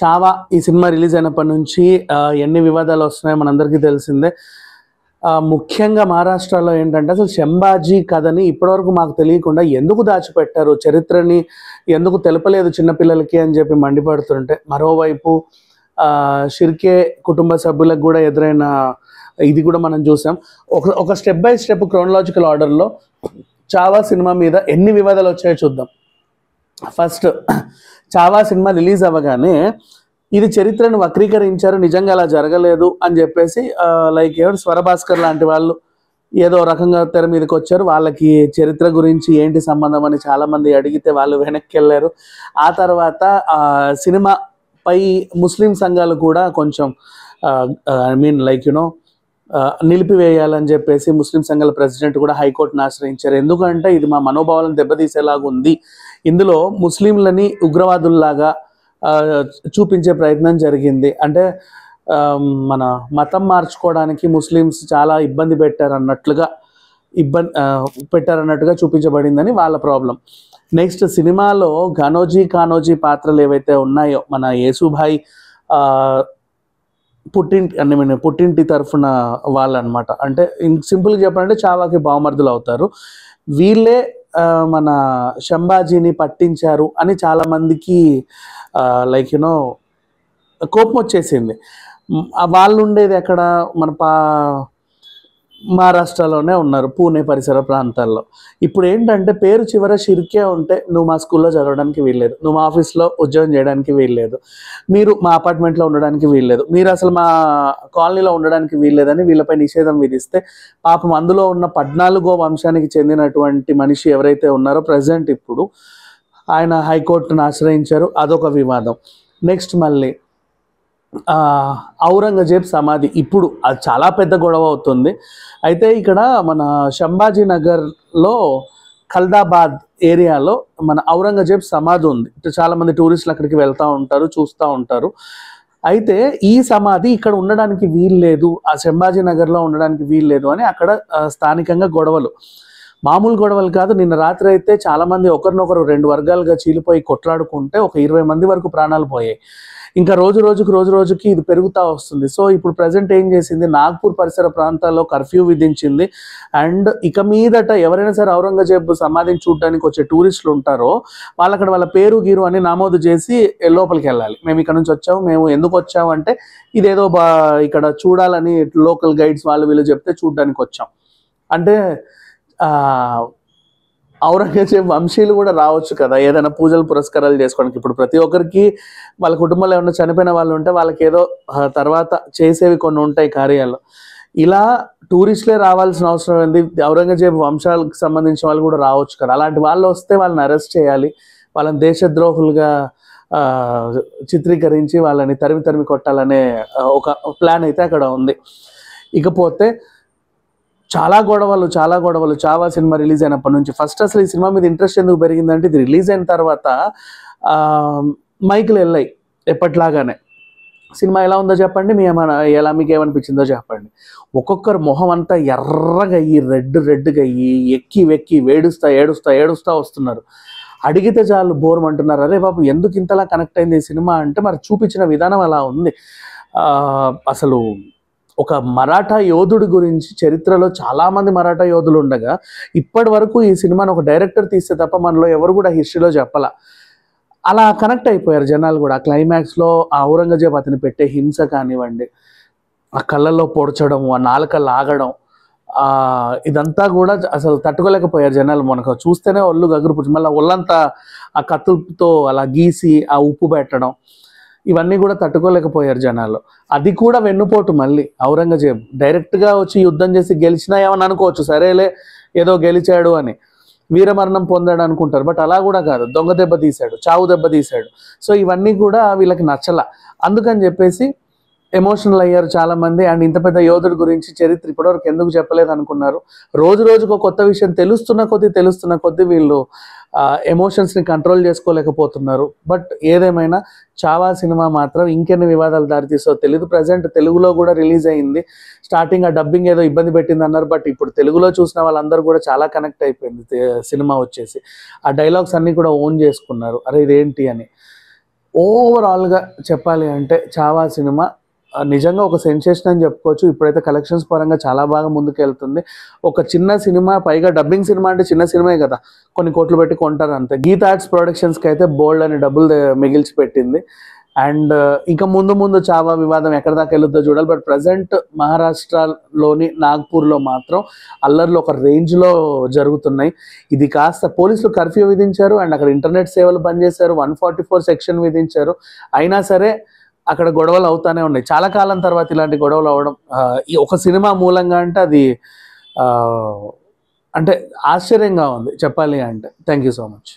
చావా ఈ cinema release అయినప్పటి నుంచి ఎన్ని వివాదాలు వస్తున్నాయో మనందరికీ తెలిసిందే. ముఖ్యంగా మహారాష్ట్రలో ఏంటంటే అసలు శంభాజీ కథని ఇప్పటివరకు మాకు తెలియకుండా ఎందుకు దాచిపెట్టారు, చరిత్రని ఎందుకు తెలపలేదు చిన్నపిల్లలకి అని చెప్పి మండిపడుతుంటే, మరోవైపు షిర్కే కుటుంబ సభ్యులకు కూడా ఎదురైన ఇది కూడా మనం చూసాం. ఒక స్టెప్ బై స్టెప్ క్రోనలాజికల్ ఆర్డర్లో చావా సినిమా మీద ఎన్ని వివాదాలు వచ్చాయో చూద్దాం. ఫస్ట్, చావా సినిమా రిలీజ్ అవ్వగానే ఇది చరిత్రను వక్రీకరించారు, నిజంగా అలా జరగలేదు అని చెప్పేసి లైక్ ఎవరు స్వరభాస్కర్ లాంటి వాళ్ళు ఏదో రకంగా తెర మీదకి వచ్చారు. వాళ్ళకి చరిత్ర గురించి ఏంటి సంబంధం అని చాలామంది అడిగితే వాళ్ళు వెనక్కి వెళ్ళారు. ఆ తర్వాత సినిమా పై ముస్లిం సంఘాలు కూడా కొంచెం ఐ మీన్ లైక్ యునో నిలిపివేయాలని చెప్పేసి ముస్లిం సంఘాల ప్రెసిడెంట్ కూడా హైకోర్టును ఆశ్రయించారు. ఎందుకంటే ఇది మా మనోభావాలను దెబ్బతీసేలాగా ఉంది, ఇందులో ముస్లింలని ఉగ్రవాదుల్లాగా చూపించే ప్రయత్నం జరిగింది, అంటే మన మతం మార్చుకోవడానికి ముస్లిమ్స్ చాలా ఇబ్బంది పెట్టారన్నట్టుగా చూపించబడిందని వాళ్ళ ప్రాబ్లం. నెక్స్ట్, సినిమాలో కానోజీ పాత్రలు ఏవైతే ఉన్నాయో మన యేసుభాయ్ పుట్టింటి తరఫున వాళ్ళు అనమాట. అంటే సింపుల్గా చెప్పాలంటే చావాకి బావమర్దులు అవుతారు. వీళ్ళే మన శంభాజీని పట్టించారు అని చాలామందికి లైక్ యూనో కోపం వచ్చేసింది. వాళ్ళు ఉండేది ఎక్కడ, మన మహారాష్ట్రలోనే ఉన్నారు, పూణే పరిసర ప్రాంతాల్లో. ఇప్పుడు ఏంటంటే పేరు చివర షిర్కే ఉంటే నువ్వు మా స్కూల్లో చదవడానికి వీల్లేదు, నువ్వు మా ఆఫీస్లో ఉద్యోగం చేయడానికి వీల్లేదు, మీరు మా అపార్ట్మెంట్లో ఉండడానికి వీల్లేదు, మీరు అసలు మా కాలనీలో ఉండడానికి వీల్లేదని వీళ్ళపై నిషేధం విధిస్తే పాపం అందులో ఉన్న 14వ వంశానికి చెందినటువంటి మనిషి ఎవరైతే ఉన్నారో ప్రజెంట్ ఇప్పుడు ఆయన హైకోర్టును ఆశ్రయించారు, అదొక వివాదం. నెక్స్ట్ మళ్ళీ ఔరంగజేబ్ సమాధి, ఇప్పుడు అది చాలా పెద్ద గొడవ అవుతుంది. అయితే ఇక్కడ మన శంభాజీ నగర్లో ఖల్దాబాద్ ఏరియాలో మన ఔరంగజేబ్ సమాధి ఉంది. చాలామంది టూరిస్టులు అక్కడికి వెళ్తూ ఉంటారు, చూస్తూ ఉంటారు. అయితే ఈ సమాధి ఇక్కడ ఉండడానికి వీల్లేదు, ఆ శంభాజీ నగర్లో ఉండడానికి వీల్లేదు అని అక్కడ స్థానికంగా గొడవలు, మామూలు గొడవలు కాదు. నిన్న రాత్రి అయితే చాలామంది ఒకరినొకరు 2 వర్గాలుగా చీలిపోయి కొట్లాడుకుంటే ఒక 20 మంది వరకు ప్రాణాలు పోయాయి. ఇంకా రోజు రోజుకి ఇది పెరుగుతూ వస్తుంది. సో ఇప్పుడు ప్రజెంట్ ఏం చేసింది, నాగ్పూర్ పరిసర ప్రాంతాల్లో కర్ఫ్యూ విధించింది. అండ్ ఇక మీదట ఎవరైనా సరే ఔరంగజేబ్ సమాధిని చూడడానికి వచ్చే టూరిస్టులు ఉంటారో వాళ్ళు అక్కడ వాళ్ళ పేరు గీరు అని నమోదు చేసి లోపలికి వెళ్ళాలి. మేము ఇక్కడ నుంచి వచ్చాము, మేము ఎందుకు వచ్చాము అంటే ఇదేదో ఇక్కడ చూడాలని లోకల్ గైడ్స్ వీళ్ళు చెప్తే చూడడానికి వచ్చాం అంటే ఔరంగజేబ్ వంశీయులు కూడా రావచ్చు కదా ఏదైనా పూజలు పురస్కారాలు చేసుకోవడానికి. ఇప్పుడు ప్రతి ఒక్కరికి వాళ్ళ కుటుంబంలో ఏమైనా చనిపోయిన వాళ్ళు ఉంటే వాళ్ళకి ఏదో తర్వాత చేసేవి కొన్ని ఉంటాయి కార్యాలు. ఇలా టూరిస్టులే రావాల్సిన అవసరం ఏంది, ఔరంగజేబ్ వంశాలకు సంబంధించిన వాళ్ళు కూడా రావచ్చు కదా. అలాంటి వాళ్ళు వస్తే వాళ్ళని అరెస్ట్ చేయాలి, వాళ్ళని దేశద్రోహులుగా చిత్రీకరించి వాళ్ళని తరిమి కొట్టాలనే ఒక ప్లాన్ అయితే అక్కడ ఉంది. ఇకపోతే చాలా గొడవలు చావా సినిమా రిలీజ్ అయినప్పటి నుంచి. ఫస్ట్ అసలు ఈ సినిమా మీద ఇంట్రెస్ట్ ఎందుకు పెరిగిందంటే ఇది రిలీజ్ అయిన తర్వాత మైకులు వెళ్ళాయి ఎప్పట్లాగానే. సినిమా ఎలా ఉందో చెప్పండి, మీకు ఏమనిపించిందో చెప్పండి. ఒక్కొక్కరు మొహం అంతా ఎర్రగా అయ్యి రెడ్గా అయ్యి వెక్కి ఏడుస్తా వస్తున్నారు. అడిగితే చాలు బోర్మంటున్నారు. అరే బాబు ఎందుకు ఇంతలా కనెక్ట్ అయింది ఈ సినిమా అంటే మరి చూపించిన విధానం అలా ఉంది. అసలు ఒక మరాఠా యోధుడి గురించి చరిత్రలో చాలామంది మరాఠా యోధులు ఉండగా ఇప్పటి వరకు ఈ సినిమాను ఒక డైరెక్టర్ తీస్తే తప్ప మనలో ఎవరు కూడా హిస్టరీలో చెప్పాల. అలా కనెక్ట్ అయిపోయారు జనాలు కూడా. ఆ క్లైమాక్స్లో ఆ ఔరంగజేబ్ అతను పెట్టే హింస కానివ్వండి, ఆ కళ్ళల్లో పొడచడం, ఆ నాలుక లాగడం, ఇదంతా కూడా అసలు తట్టుకోలేకపోయారు జనాలు. మనకు చూస్తేనే ఒళ్ళు గగురు, మళ్ళీ ఒళ్ళంతా ఆ కత్తులతో అలా గీసి ఆ ఉప్పు పెట్టడం, ఇవన్నీ కూడా తట్టుకోలేకపోయారు జనాలు. అది కూడా వెన్నుపోటు. మళ్ళీ ఔరంగజేబ్ డైరెక్ట్గా వచ్చి యుద్ధం చేసి గెలిచినా ఏమని అనుకోవచ్చు, సరేలే ఏదో గెలిచాడు అని, వీరమరణం పొందాడు అనుకుంటారు. బట్ అలా కూడా కాదు, దొంగ దెబ్బ తీశాడు, చావు దెబ్బ తీశాడు. సో ఇవన్నీ కూడా వీళ్ళకి నచ్చల. అందుకని చెప్పేసి ఎమోషనల్ అయ్యారు చాలామంది. అండ్ ఇంత పెద్ద యోధుడి గురించి చరిత్ర ఇప్పటివరకు ఎందుకు చెప్పలేదు అనుకున్నారు. రోజుకు కొత్త విషయం తెలుస్తున్న కొద్దీ వీళ్ళు ఎమోషన్స్ని కంట్రోల్ చేసుకోలేకపోతున్నారు. బట్ ఏదేమైనా చావా సినిమా మాత్రం ఇంకెన్ని వివాదాలు దారితీసో తెలియదు. ప్రజెంట్ తెలుగులో కూడా రిలీజ్ అయింది. స్టార్టింగ్ ఆ డబ్బింగ్ ఏదో ఇబ్బంది పెట్టింది అన్నారు, బట్ ఇప్పుడు తెలుగులో చూసిన వాళ్ళందరూ కూడా చాలా కనెక్ట్ అయిపోయింది సినిమా వచ్చేసి. ఆ డైలాగ్స్ అన్నీ కూడా ఓన్ చేసుకున్నారు, అరే ఇదేంటి అని. ఓవరాల్గా చెప్పాలి అంటే చావా సినిమా నిజంగా ఒక సెన్సేషన్ అని చెప్పుకోవచ్చు. ఇప్పుడైతే కలెక్షన్స్ పరంగా చాలా బాగా ముందుకెళ్తుంది. ఒక చిన్న సినిమా, పైగా డబ్బింగ్ సినిమా అంటే చిన్న సినిమాయే కదా, కొన్ని కోట్లు పెట్టి కొంటారు అంతే. గీతా ఆర్ట్స్ ప్రొడక్షన్స్కి అయితే బోల్డ్ అని డబ్బులు మిగిల్చి పెట్టింది. అండ్ ఇంకా ముందు ముందు చావా వివాదం ఎక్కడ దాకా వెళ్ళొద్దో చూడాలి. బట్ ప్రజెంట్ మహారాష్ట్రలోని నాగ్పూర్లో మాత్రం అల్లర్లు ఒక రేంజ్లో జరుగుతున్నాయి. ఇది కాస్త పోలీసులు కర్ఫ్యూ విధించారు అండ్ అక్కడ ఇంటర్నెట్ సేవలు బంద్ చేశారు, 144 సెక్షన్ విధించారు. అయినా సరే అక్కడ గొడవలు అవుతానే ఉన్నాయి. చాలా కాలం తర్వాత ఇలాంటి గొడవలు అవ్వడం ఈ ఒక సినిమా మూలంగా అంటే అది అంటే ఆశ్చర్యంగా ఉంది చెప్పాలి అంటే. Thank you so much.